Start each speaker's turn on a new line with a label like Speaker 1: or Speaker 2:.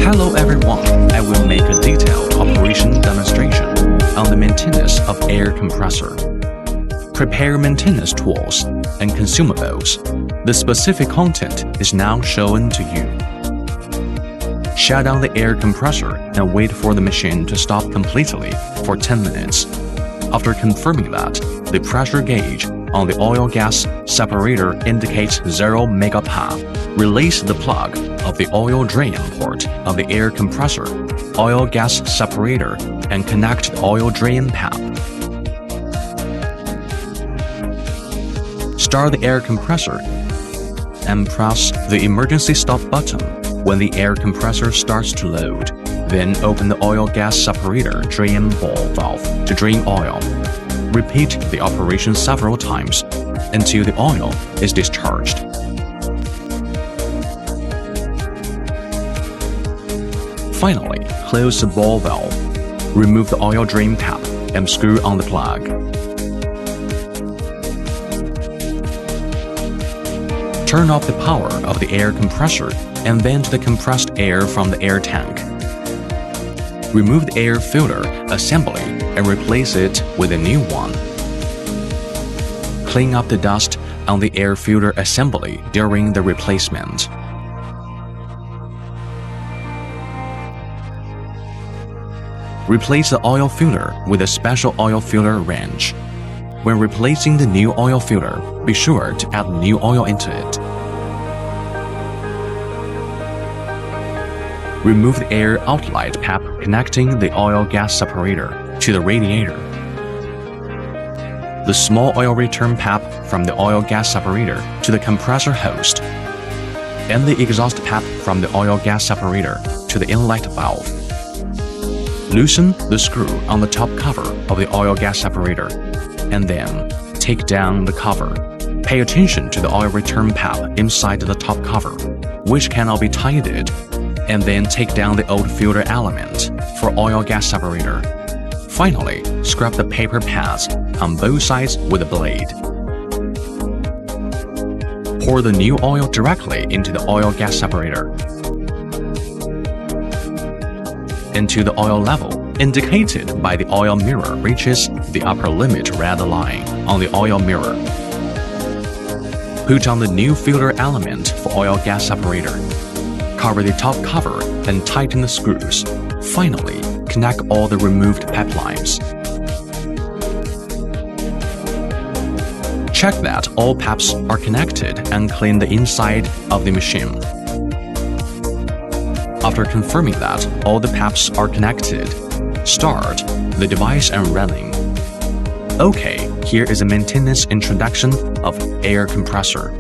Speaker 1: Hello everyone, I will make a detailed operation demonstration on the maintenance of air compressor. Prepare maintenance tools and consumables. The specific content is now shown to you. Shut down the air compressor and wait for the machine to stop completely for 10 minutes. After confirming that the pressure gauge on the oil-gas separator indicates 0 MPa, release the plug of the oil drain port of the air compressor, oil-gas separator, and connect the oil drain pipe. Start the air compressor and press the emergency stop button when the air compressor starts to load. Then open the oil-gas separator drain ball valve to drain oil. Repeat the operation several times until the oil is discharged. Finally, close the ball valve. Remove the oil drain cap and screw on the plug. Turn off the power of the air compressor and vent the compressed air from the air tank. Remove the air filter assembly and replace it with a new one. Clean up the dust on the air filter assembly during the replacement. Replace the oil filter with a special oil filter wrench. When replacing the new oil filter, be sure to add new oil into it. Remove the air outlet cap connecting the oil-gas separator to the radiator. The small oil return pipe from the oil-gas separator to the compressor hose, and the exhaust pipe from the oil-gas separator to the inlet valve. Loosen the screw on the top cover of the oil-gas separator, and then take down the cover. Pay attention to the oil return pipe inside the top cover, which cannot be tightened, and then take down the old filter element for oil-gas separator. Finally, scrub the paper pads on both sides with a blade. Pour the new oil directly into the oil-gas separator, until the oil level indicated by the oil mirror reaches the upper limit red line on the oil mirror. Put on the new filter element for oil-gas separator. Cover the top cover and tighten the screws. Finally, connect all the removed pipelines. Check that all pipes are connected and clean the inside of the machine. After confirming that all the pipes are connected, start the device and running. Okay, here is a maintenance introduction of air compressor.